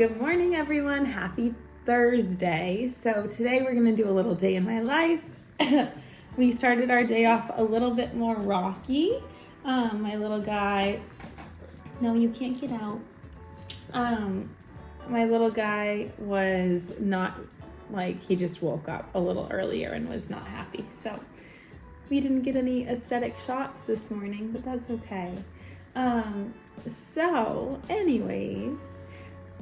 Good morning, everyone. Happy Thursday. So today we're going to do a little day in my life. We started our day off a little bit more rocky. My little guy, no, you can't get out. My little guy was not he just woke up a little earlier and was not happy. So we didn't get any aesthetic shots this morning, but that's okay. So anyways,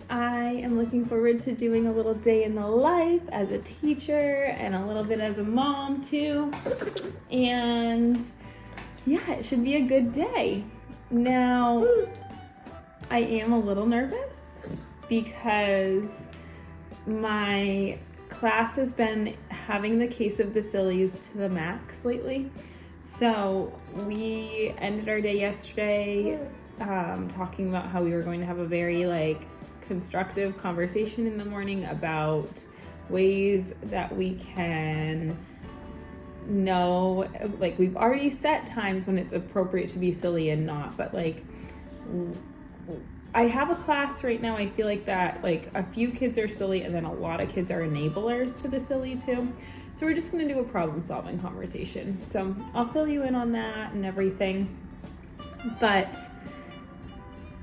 I am looking forward to doing a little day in the life as a teacher and a little bit as a mom too. And yeah, it should be a good day. Now, I am a little nervous because my class has been having the case of the sillies to the max lately. So we ended our day yesterday talking about how we were going to have a very constructive conversation in the morning about ways that we can know, we've already set times when it's appropriate to be silly and not, but I have a class right now, I feel like that a few kids are silly and then a lot of kids are enablers to the silly too. So we're just going to do a problem solving conversation. So I'll fill you in on that and everything. But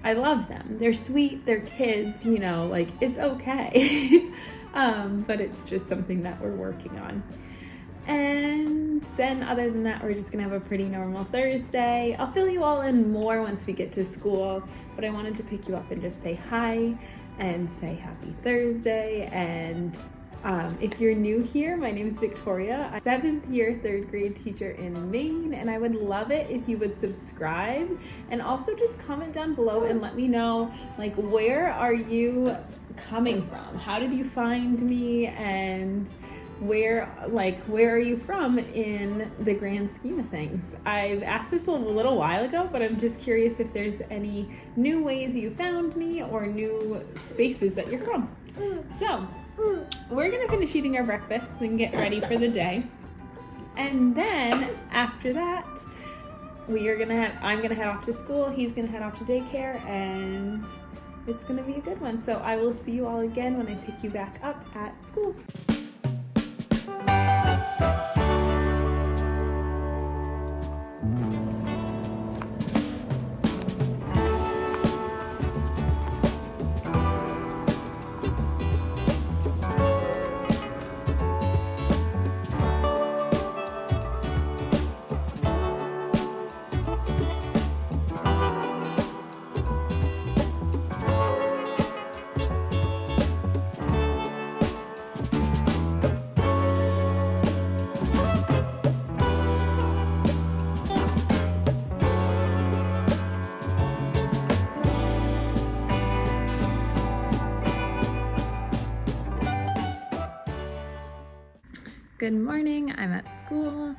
I love them. They're sweet, they're kids, it's okay. But it's just something that we're working on. And then other than that, we're just gonna have a pretty normal Thursday. I'll fill you all in more once we get to school, but I wanted to pick you up and just say hi and say happy Thursday. And if you're new here, my name is Victoria. I'm a 7th year 3rd grade teacher in Maine, and I would love it if you would subscribe and also just comment down below and let me know where are you coming from? How did you find me? And where are you from in the grand scheme of things? I've asked this a little while ago, but I'm just curious if there's any new ways you found me or new spaces that you're from. So we're gonna finish eating our breakfast and get ready for the day. And then after that, I'm gonna head off to school, he's gonna head off to daycare, and it's gonna be a good one. So I will see you all again when I pick you back up at school. Good morning, I'm at school.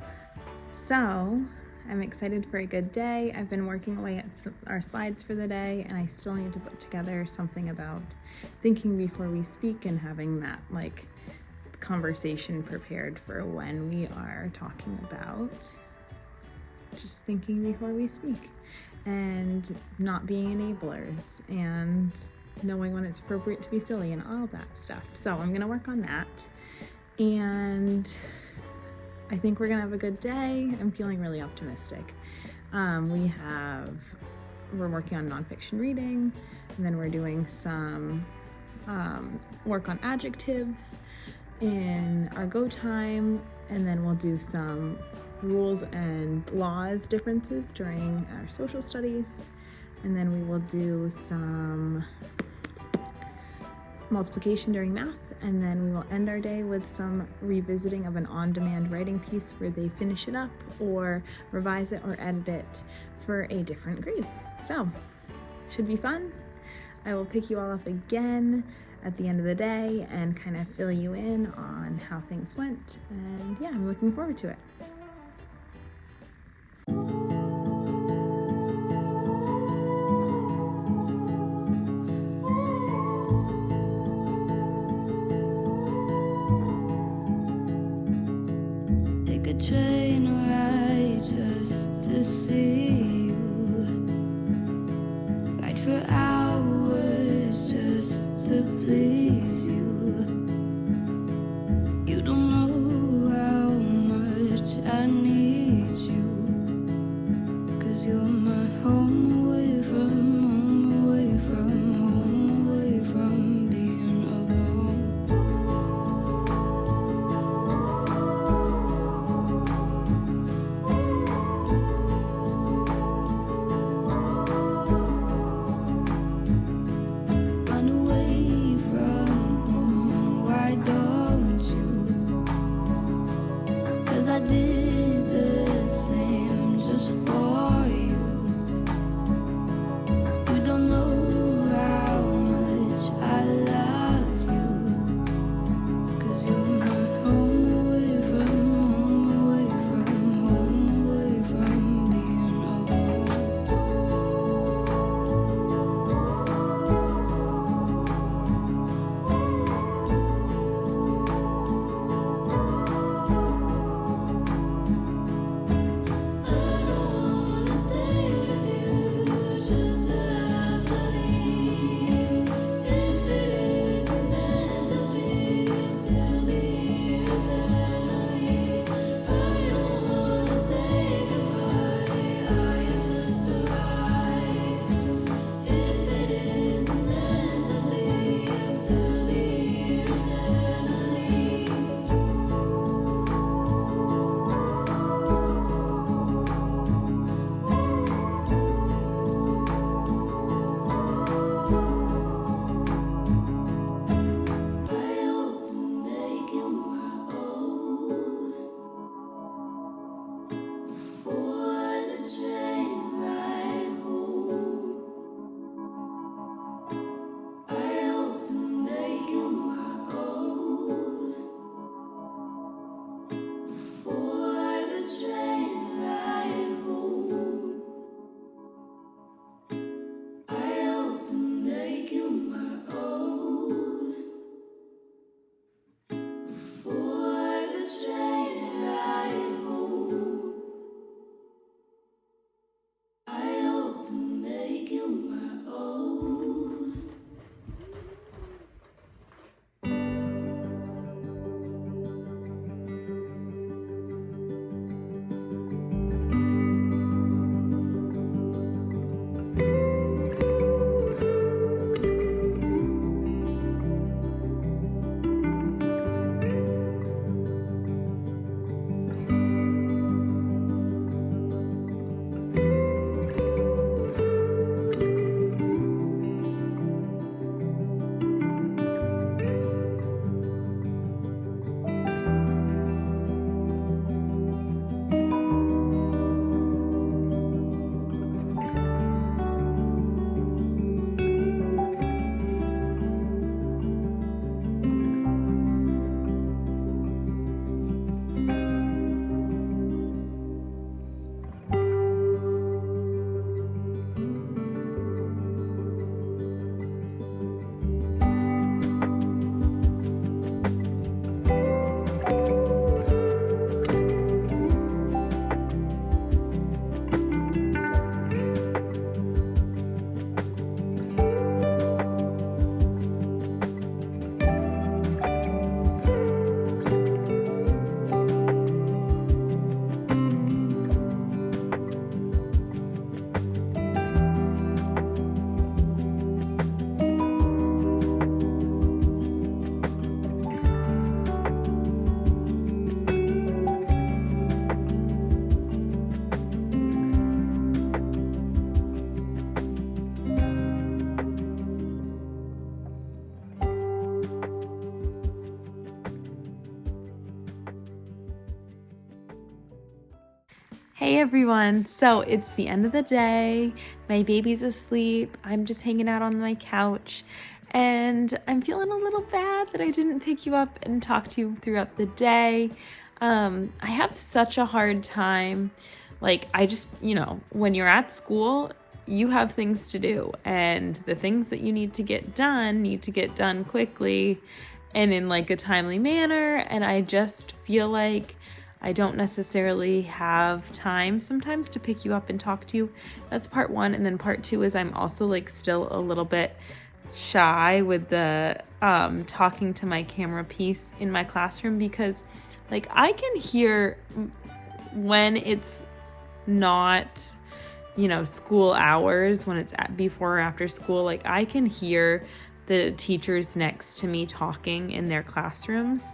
So I'm excited for a good day. I've been working away at our slides for the day, and I still need to put together something about thinking before we speak and having that conversation prepared for when we are talking about just thinking before we speak and not being enablers and knowing when it's appropriate to be silly and all that stuff. So I'm gonna work on that. And I think we're gonna have a good day. I'm feeling really optimistic. We're working on nonfiction reading, and then we're doing some work on adjectives in our go time, and then we'll do some rules and laws differences during our social studies, and then we will do some multiplication during math, and then we will end our day with some revisiting of an on-demand writing piece where they finish it up or revise it or edit it for a different grade. So, should be fun. I will pick you all up again at the end of the day and kind of fill you in on how things went. And yeah, I'm looking forward to it. Train ride just to see you, ride for hours just to Hey everyone, so it's the end of the day, my baby's asleep, I'm just hanging out on my couch, and I'm feeling a little bad that I didn't pick you up and talk to you throughout the day. I have such a hard time, when you're at school, you have things to do, and the things that you need to get done quickly and in like a timely manner, and I just feel like I don't necessarily have time sometimes to pick you up and talk to you. That's part one. And then part two is I'm also like still a little bit shy with the talking to my camera piece in my classroom, because like I can hear when it's not, school hours, when it's before or after school, like I can hear the teachers next to me talking in their classrooms.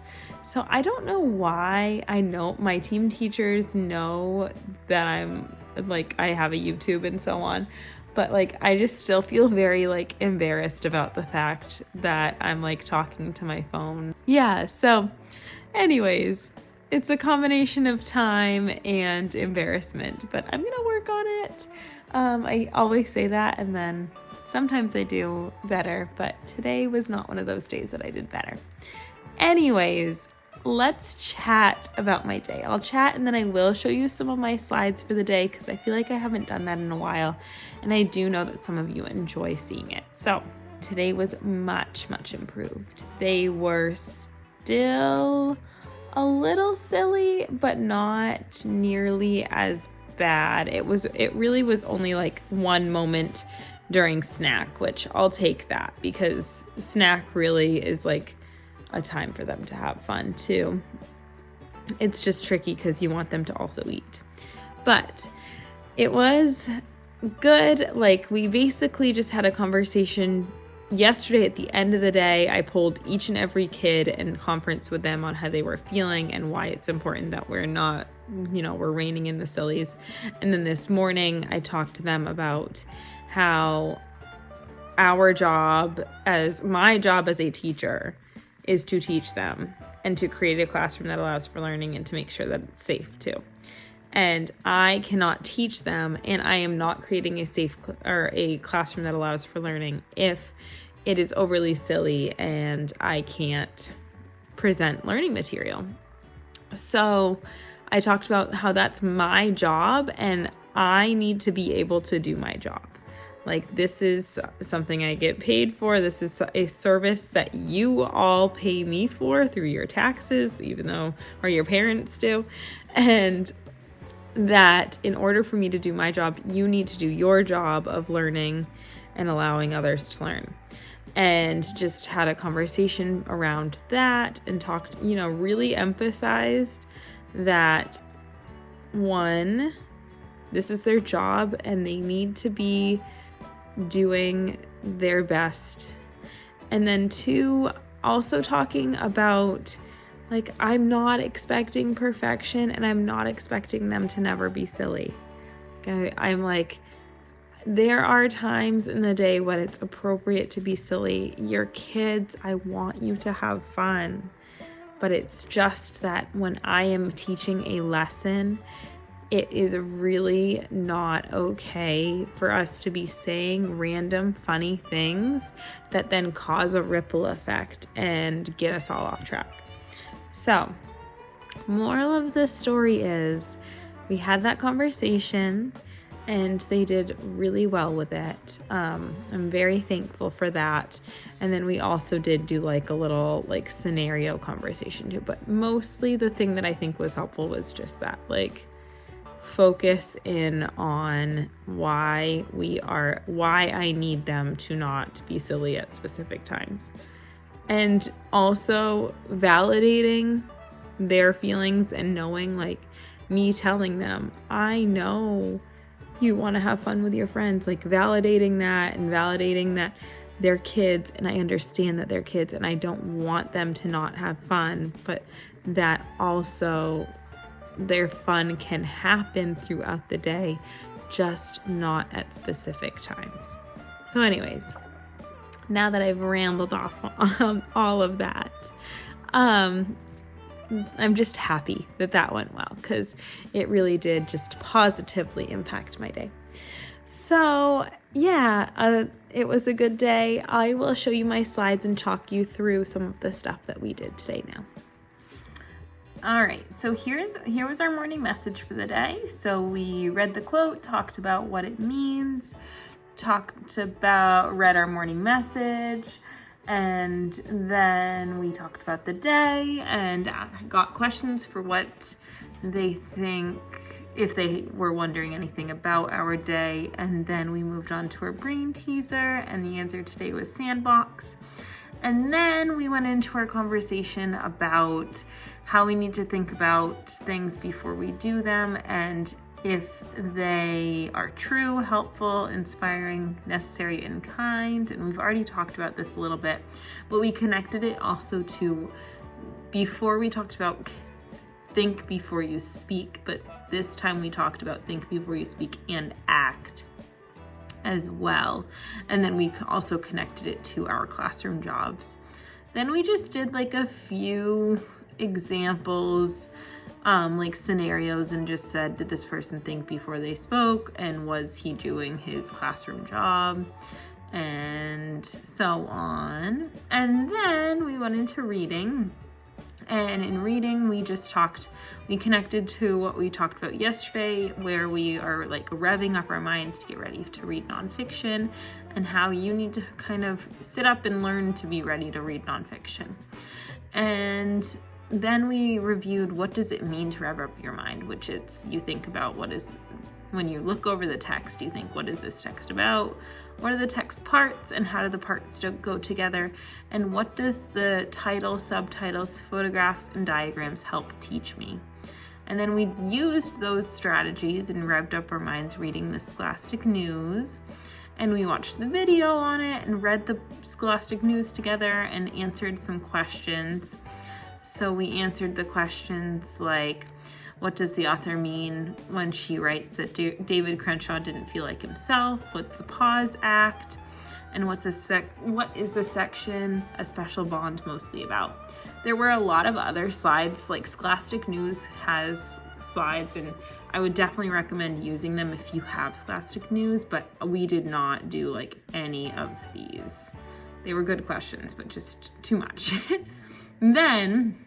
So I don't know why. I know my team teachers know that I'm like, I have a YouTube and so on, but like, I just still feel very like embarrassed about the fact that I'm like talking to my phone. Yeah. So anyways, it's a combination of time and embarrassment, but I'm going to work on it. I always say that, and then sometimes I do better, but today was not one of those days that I did better. Anyways, let's chat about my day. I'll chat and then I will show you some of my slides for the day because I feel like I haven't done that in a while, and I do know that some of you enjoy seeing it. So today was much, much improved. They were still a little silly, but not nearly as bad. It really was only like one moment during snack, which I'll take that because snack really is like a time for them to have fun too. It's just tricky because you want them to also eat. But it was good. Like we basically just had a conversation yesterday at the end of the day. I polled each and every kid and conferenced with them on how they were feeling and why it's important that we're not, we're reining in the sillies. And then this morning I talked to them about how my job as a teacher is to teach them and to create a classroom that allows for learning and to make sure that it's safe too. And I cannot teach them, and I am not creating a classroom that allows for learning if it is overly silly and I can't present learning material. So I talked about how that's my job and I need to be able to do my job. Like this is something I get paid for. This is a service that you all pay me for through your taxes, or your parents do. And that in order for me to do my job, you need to do your job of learning and allowing others to learn. And just had a conversation around that and talked, really emphasized that one, this is their job and they need to be doing their best. And then two, also talking about like, I'm not expecting perfection and I'm not expecting them to never be silly. Okay? I'm like, there are times in the day when it's appropriate to be silly. Your kids, I want you to have fun. But it's just that when I am teaching a lesson, it is really not okay for us to be saying random funny things that then cause a ripple effect and get us all off track. So, moral of the story is we had that conversation and they did really well with it. I'm very thankful for that. And then we also did do like a little like scenario conversation too. But mostly the thing that I think was helpful was just that like focus in on why I need them to not be silly at specific times. And also validating their feelings and knowing like me telling them, I know you want to have fun with your friends, like validating that they're kids and I understand that they're kids and I don't want them to not have fun, but that also their fun can happen throughout the day, just not at specific times. So anyways, now that I've rambled off all of that, I'm just happy that that went well, because it really did just positively impact my day. So yeah, it was a good day. I will show you my slides and talk you through some of the stuff that we did today now. All right, so here was our morning message for the day. So we read the quote, talked about what it means, read our morning message, and then we talked about the day and got questions for what they think, if they were wondering anything about our day. And then we moved on to our brain teaser, and the answer today was sandbox. And then we went into our conversation about how we need to think about things before we do them, and if they are true, helpful, inspiring, necessary, and kind. And we've already talked about this a little bit, but we connected it also to, before we talked about think before you speak, but this time we talked about think before you speak and act as well. And then we also connected it to our classroom jobs. Then we just did like a few examples, like scenarios, and just said, did this person think before they spoke, and was he doing his classroom job, and so on. And then we went into reading, and in reading we connected to what we talked about yesterday, where we are like revving up our minds to get ready to read nonfiction, and how you need to kind of sit up and learn to be ready to read nonfiction. And then we reviewed, what does it mean to rev up your mind, which it's, you think about when you look over the text, you think, what is this text about? What are the text parts, and how do the parts go together? And what does the title, subtitles, photographs, and diagrams help teach me? And then we used those strategies and revved up our minds reading the Scholastic News. And we watched the video on it and read the Scholastic News together and answered some questions. So we answered the questions like, what does the author mean when she writes that David Crenshaw didn't feel like himself? What's the pause act? And what is the section A Special Bond mostly about? There were a lot of other slides, like Scholastic News has slides, and I would definitely recommend using them if you have Scholastic News, but we did not do like any of these. They were good questions, but just too much. Then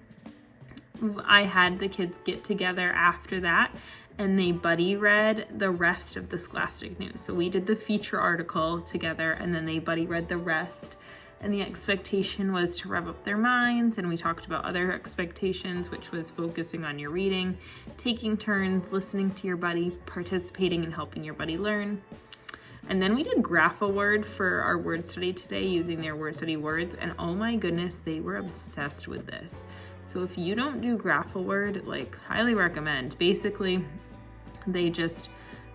I had the kids get together after that, and they buddy read the rest of the Scholastic News. So we did the feature article together, and then they buddy read the rest. And the expectation was to rev up their minds, and we talked about other expectations, which was focusing on your reading, taking turns, listening to your buddy, participating and helping your buddy learn. And then we did graph a word for our word study today using their word study words, and oh my goodness, they were obsessed with this. So if you don't do graph a word, like, highly recommend. Basically, they just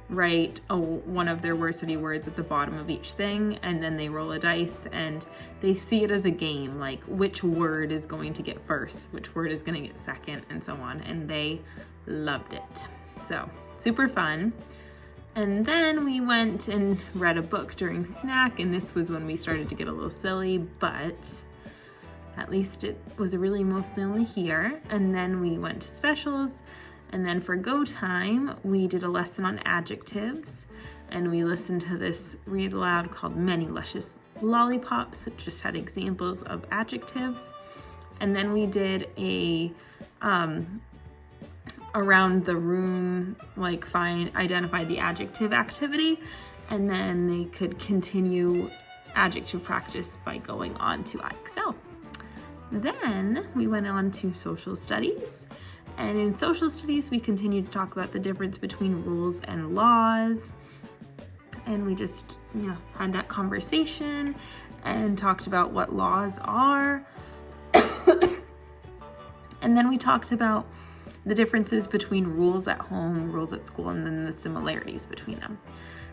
write one of their word study words at the bottom of each thing, and then they roll a dice, and they see it as a game, like which word is going to get first, which word is going to get second, and so on. And they loved it. So super fun. And then we went and read a book during snack, and this was when we started to get a little silly, but at least it was really mostly only here. And then we went to specials, and then for go time, we did a lesson on adjectives, and we listened to this read aloud called Many Luscious Lollipops that just had examples of adjectives. And then we did a around the room, like identify the adjective activity, and then they could continue adjective practice by going on to IXL. Then we went on to social studies, and in social studies we continued to talk about the difference between rules and laws, and we just had that conversation and talked about what laws are. And then we talked about the differences between rules at home, rules at school, and then the similarities between them.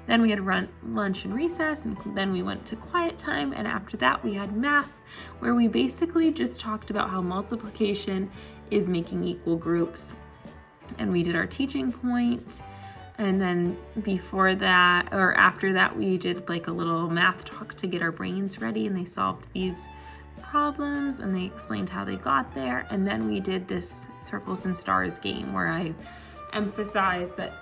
Then we had lunch and recess, and then we went to quiet time, and after that we had math, where we basically just talked about how multiplication is making equal groups, and we did our teaching point. And then before that, or after that, we did like a little math talk to get our brains ready, and they solved these problems and they explained how they got there. And then we did this circles and stars game where I emphasized that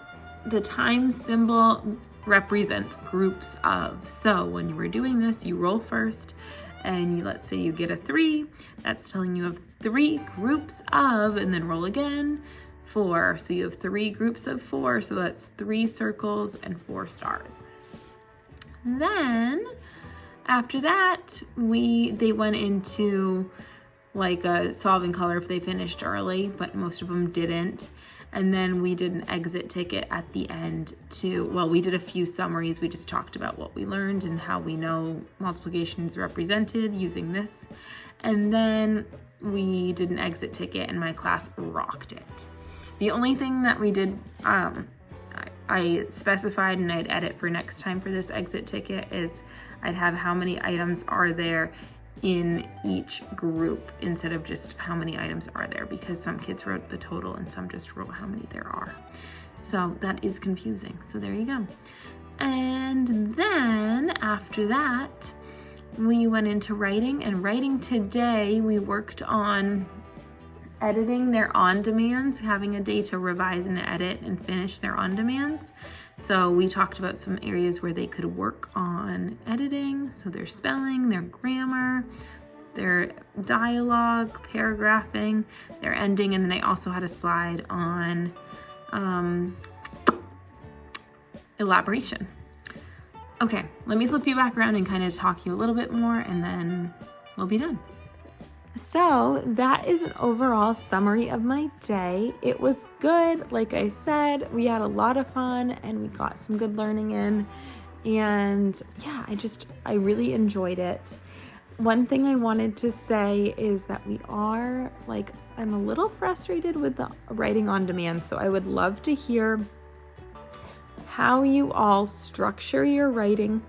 the time symbol represents groups of. So when you were doing this, you roll first and let's say you get a 3, that's telling you of 3 groups of, and then roll again, 4. So you have 3 groups of 4, so that's 3 circles and 4 stars. Then after that, they went into like a solving color if they finished early, but most of them didn't. And then we did an exit ticket at the end we did a few summaries. We just talked about what we learned and how we know multiplication is represented using this. And then we did an exit ticket and my class rocked it. The only thing that we did, I specified and I'd edit for next time for this exit ticket is I'd have how many items are there in each group instead of just how many items are there, because some kids wrote the total and some just wrote how many there are. So that is confusing. So there you go. And then after that, we went into writing, and writing today, we worked on editing their on-demands, having a day to revise and edit and finish their on-demands. So we talked about some areas where they could work on editing, so their spelling, their grammar, their dialogue, paragraphing, their ending, and then I also had a slide on elaboration. Okay, let me flip you back around and kind of talk you a little bit more, and then we'll be done. So that is an overall summary of my day. It was good. Like I said, we had a lot of fun and we got some good learning in. And yeah, I really enjoyed it. One thing I wanted to say is that I'm a little frustrated with the writing on demand. So I would love to hear how you all structure your writing,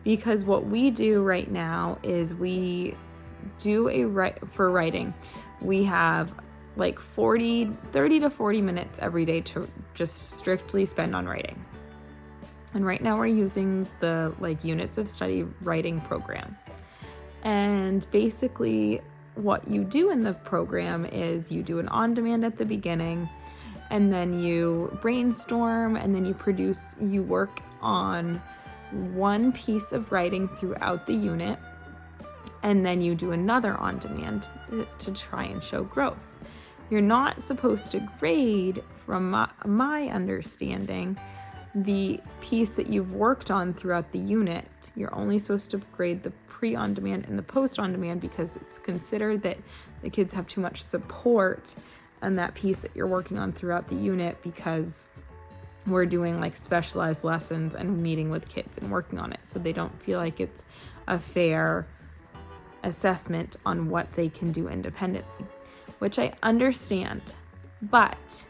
because what we do right now is we for writing, we have like 30 to 40 minutes every day to just strictly spend on writing. And right now we're using the units of study writing program. And basically what you do in the program is you do an on-demand at the beginning, and then you brainstorm, and then you work on one piece of writing throughout the unit. And then you do another on-demand to try and show growth. You're not supposed to grade, from my understanding, the piece that you've worked on throughout the unit. You're only supposed to grade the pre-on-demand and the post-on-demand, because it's considered that the kids have too much support on that piece that you're working on throughout the unit, because we're doing specialized lessons and meeting with kids and working on it, so they don't feel like it's a fair assessment on what they can do independently, which I understand. But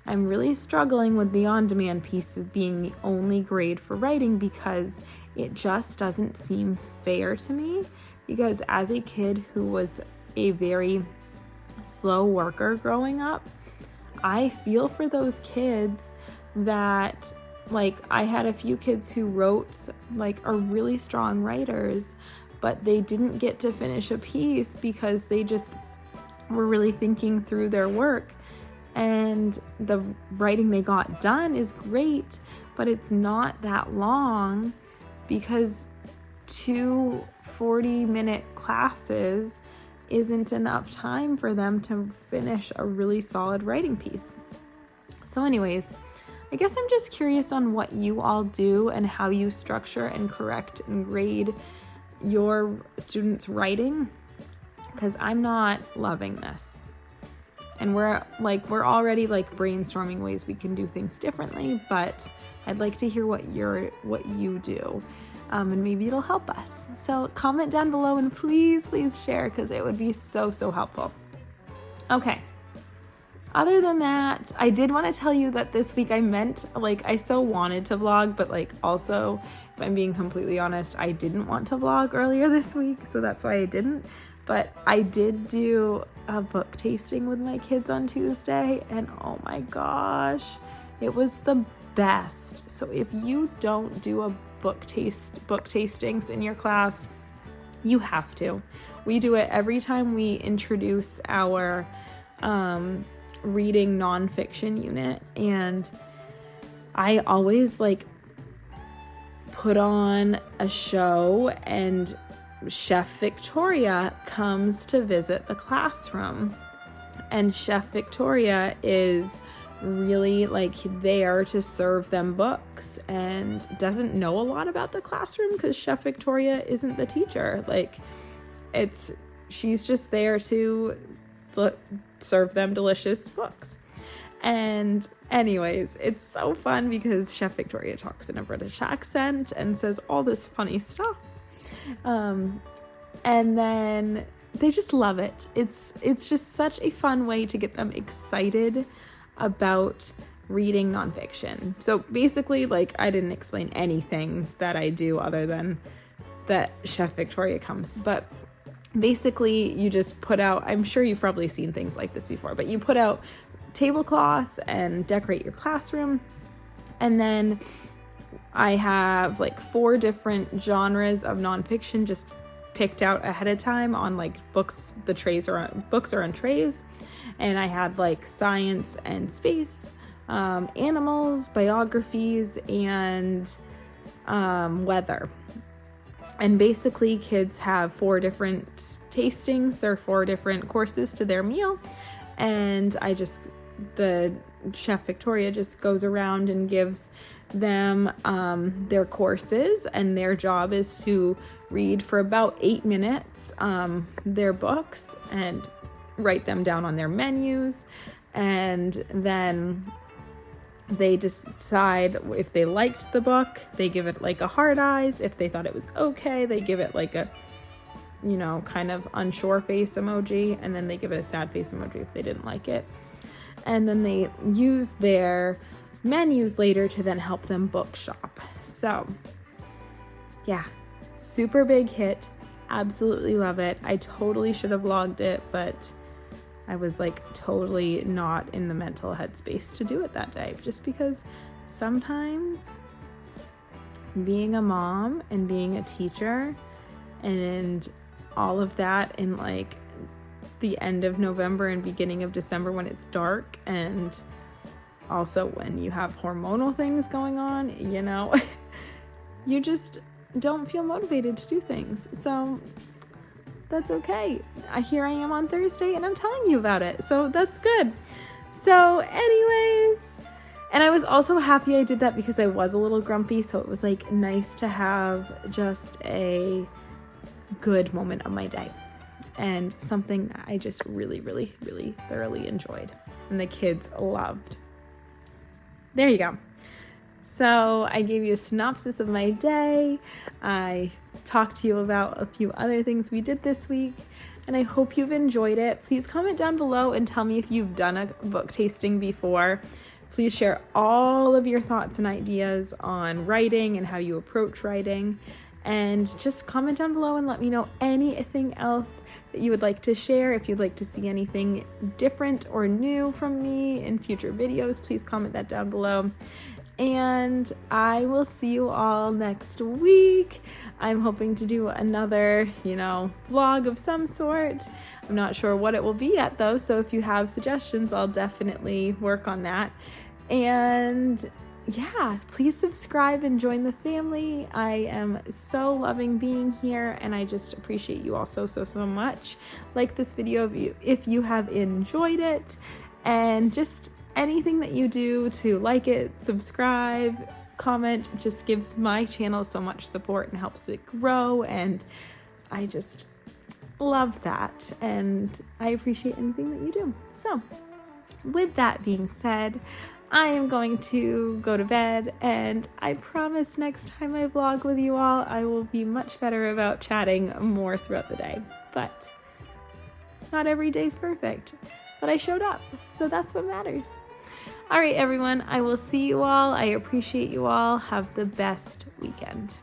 I'm really struggling with the on-demand pieces being the only grade for writing, because it just doesn't seem fair to me. Because as a kid who was a very slow worker growing up, I feel for those kids that I had a few kids who wrote are really strong writers, but they didn't get to finish a piece because they just were really thinking through their work. And the writing they got done is great, but it's not that long, because 2 40-minute classes isn't enough time for them to finish a really solid writing piece. So anyways, I guess I'm just curious on what you all do and how you structure and correct and grade your students' writing, because I'm not loving this. And we're already brainstorming ways we can do things differently, but I'd like to hear what you do, and maybe it'll help us. So comment down below and please share, because it would be so helpful. Okay. Other than that, I did want to tell you that this week I so wanted to vlog, but also, if I'm being completely honest, I didn't want to vlog earlier this week, so that's why I didn't. But I did do a book tasting with my kids on Tuesday, and oh my gosh, it was the best. So if you don't do a book tastings in your class, You have to. We do it every time we introduce our reading nonfiction unit, and I always like put on a show, and Chef Victoria comes to visit the classroom, and Chef Victoria is really like there to serve them books and doesn't know a lot about the classroom because Chef Victoria isn't the teacher. Like she's just there to serve them delicious books. And anyways, it's so fun because Chef Victoria talks in a British accent and says all this funny stuff. And then they just love it. It's just such a fun way to get them excited about reading nonfiction. So basically, like, I didn't explain anything that I do other than that Chef Victoria comes. But basically, you just put out, I'm sure you've probably seen things like this before, but you put out tablecloths and decorate your classroom. And then I have like 4 different genres of nonfiction just picked out ahead of time on like books. The trays are on, books are on trays. And I had like science and space, animals, biographies, and weather. And basically kids have 4 different tastings or 4 different courses to their meal. And the Chef Victoria just goes around and gives them their courses, and their job is to read for about 8 minutes their books and write them down on their menus, and then they decide if they liked the book. They give it like a hard eyes. If they thought it was okay, they give it like a, kind of unsure face emoji, and then they give it a sad face emoji if they didn't like it. And then they use their menus later to then help them book shop. So yeah, super big hit. Absolutely love it. I totally should have vlogged it, but I was like totally not in the mental headspace to do it that day, just because sometimes being a mom and being a teacher and all of that in like the end of November and beginning of December when it's dark, and also when you have hormonal things going on, you just don't feel motivated to do things. So that's okay. Here I am on Thursday and I'm telling you about it. So that's good. So anyways, and I was also happy I did that because I was a little grumpy. So it was like nice to have just a good moment of my day and something that I just really, really, really thoroughly enjoyed and the kids loved. There you go. So I gave you a synopsis of my day. I talked to you about a few other things we did this week, and I hope you've enjoyed it. Please comment down below and tell me if you've done a book tasting before. Please share all of your thoughts and ideas on writing and how you approach writing. And just comment down below and let me know anything else that you would like to share. If you'd like to see anything different or new from me in future videos, please comment that down below. And I will see you all next week. I'm hoping to do another, vlog of some sort. I'm not sure what it will be yet though, so if you have suggestions, I'll definitely work on that. And yeah, please subscribe and join the family. I am so loving being here, and I just appreciate you all so much. Like this video if you have enjoyed it, and just anything that you do to like it, subscribe, comment, just gives my channel so much support and helps it grow, and I just love that, and I appreciate anything that you do. So with that being said, I am going to go to bed, and I promise next time I vlog with you all, I will be much better about chatting more throughout the day. But not every day's perfect, but I showed up, so that's what matters. All right, everyone, I will see you all. I appreciate you all. Have the best weekend.